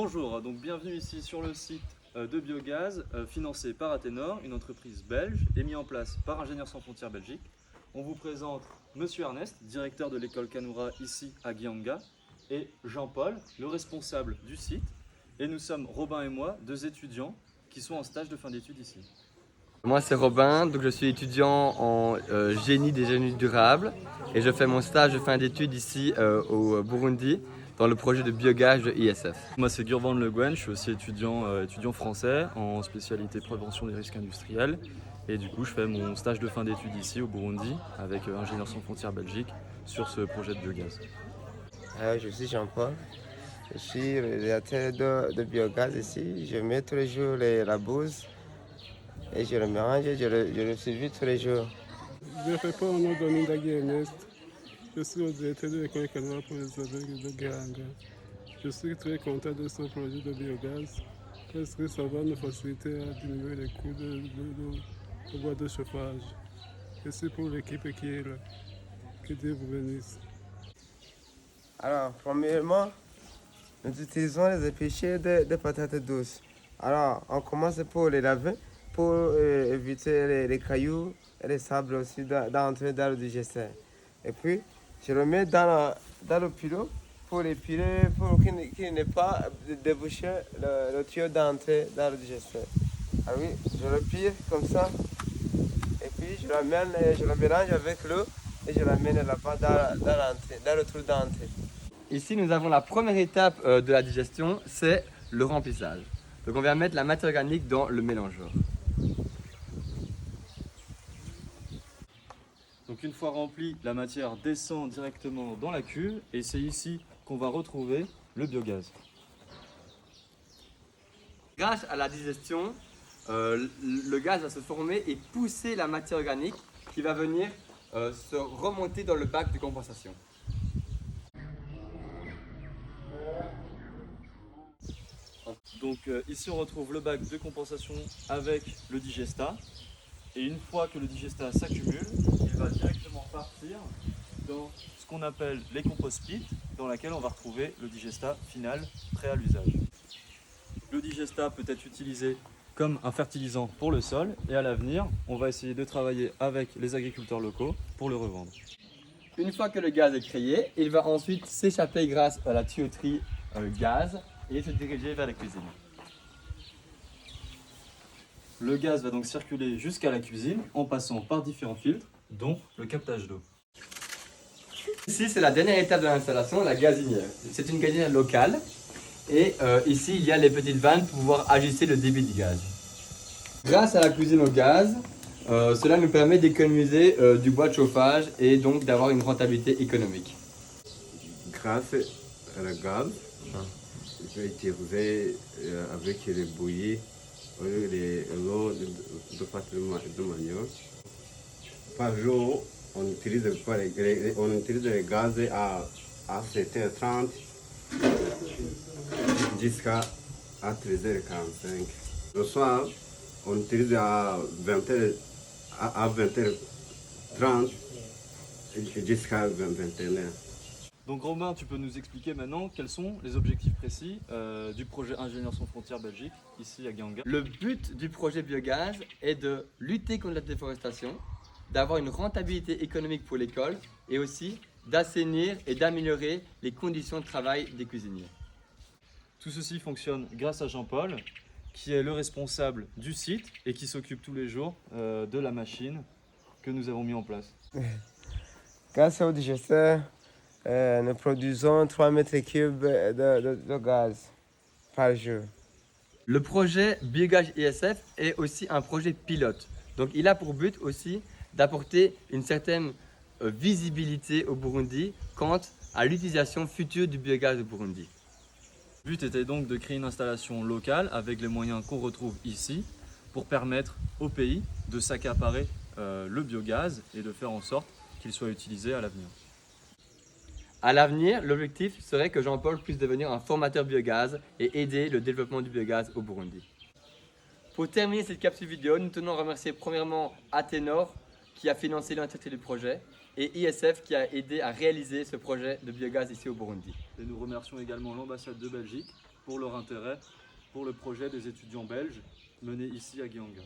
Bonjour, donc bienvenue ici sur le site de biogaz financé par Athénor, une entreprise belge et mis en place par Ingénieurs sans frontières Belgique. On vous présente Monsieur Ernest, directeur de l'école Kanoura ici à Gyanga, et Jean-Paul, le responsable du site. Et nous sommes Robin et moi, deux étudiants qui sont en stage de fin d'études ici. Moi c'est Robin, donc je suis étudiant en génie des génies durables et je fais mon stage de fin d'études ici au Burundi dans le projet de biogaz de ISF. Moi c'est Gurvan Le Guen, je suis aussi étudiant français en spécialité prévention des risques industriels. Et du coup je fais mon stage de fin d'études ici au Burundi avec Ingénieurs sans frontières Belgique sur ce projet de biogaz. Je suis Jean-Paul, je suis réalisateur de biogaz ici. Je mets tous les jours la bouse et je le mélange, je le surveille tous les jours. Je ne fais pas au nom de Nindagi Ernest. Je suis au directeur de l'école Kanoura pour les aveugles de Gyanga. Je suis très content de ce projet de biogaz parce que ça va nous faciliter à diminuer les coûts de bois de chauffage. Et c'est pour l'équipe qui est là. Que Dieu vous bénisse. Alors, premièrement, nous utilisons les épluchures de patates douces. Alors, on commence pour les laver, pour éviter les cailloux et les sables aussi d'entrer dans le digesteur. Et puis, je le mets dans le pilot pour l'épiler, pour qu'il n'ait pas débouché le tuyau d'entrée dans le digesteur. Alors oui, je le pile comme ça. Et puis, je le mélange avec l'eau et je l'amène là-bas dans le trou d'entrée. Ici nous avons la première étape de la digestion, c'est le remplissage. Donc on vient mettre la matière organique dans le mélangeur. Donc une fois remplie, la matière descend directement dans la cuve et c'est ici qu'on va retrouver le biogaz. Grâce à la digestion, le gaz va se former et pousser la matière organique qui va venir se remonter dans le bac de compensation. Donc ici on retrouve le bac de compensation avec le digestat. Et une fois que le digestat s'accumule, il va directement partir dans ce qu'on appelle les compost pits, dans laquelle on va retrouver le digestat final prêt à l'usage. Le digestat peut être utilisé comme un fertilisant pour le sol et à l'avenir, on va essayer de travailler avec les agriculteurs locaux pour le revendre. Une fois que le gaz est créé, il va ensuite s'échapper grâce à la tuyauterie gaz et se diriger vers la cuisine. Le gaz va donc circuler jusqu'à la cuisine en passant par différents filtres, dont le captage d'eau. Ici, c'est la dernière étape de l'installation, la gazinière. C'est une gazinière locale et ici, il y a les petites vannes pour pouvoir ajuster le débit du gaz. Grâce à la cuisine au gaz, cela nous permet d'économiser du bois de chauffage et donc d'avoir une rentabilité économique. Grâce au gaz, je vais utiliser avec les bouillies l'eau de patrimoine de manioc. Par jour, on utilise le gaz à 7h30 jusqu'à 13h45. Le soir, on utilise à 20h30 jusqu'à 21h. Donc Romain, tu peux nous expliquer maintenant quels sont les objectifs précis du projet Ingénieurs sans frontières Belgique, ici à Gyanga. Le but du projet biogaz est de lutter contre la déforestation, d'avoir une rentabilité économique pour l'école et aussi d'assainir et d'améliorer les conditions de travail des cuisiniers. Tout ceci fonctionne grâce à Jean-Paul, qui est le responsable du site et qui s'occupe tous les jours de la machine que nous avons mis en place. Grâce au digesteur, nous produisons 3 mètres cubes de gaz par jour. Le projet Biogaz ISF est aussi un projet pilote. Donc il a pour but aussi d'apporter une certaine visibilité au Burundi quant à l'utilisation future du biogaz au Burundi. Le but était donc de créer une installation locale avec les moyens qu'on retrouve ici pour permettre au pays de s'accaparer le biogaz et de faire en sorte qu'il soit utilisé à l'avenir. À l'avenir, l'objectif serait que Jean-Paul puisse devenir un formateur biogaz et aider le développement du biogaz au Burundi. Pour terminer cette capsule vidéo, nous tenons à remercier premièrement Athénor qui a financé l'entièreté du projet et ISF qui a aidé à réaliser ce projet de biogaz ici au Burundi. Et nous remercions également l'ambassade de Belgique pour leur intérêt pour le projet des étudiants belges menés ici à Gihanga.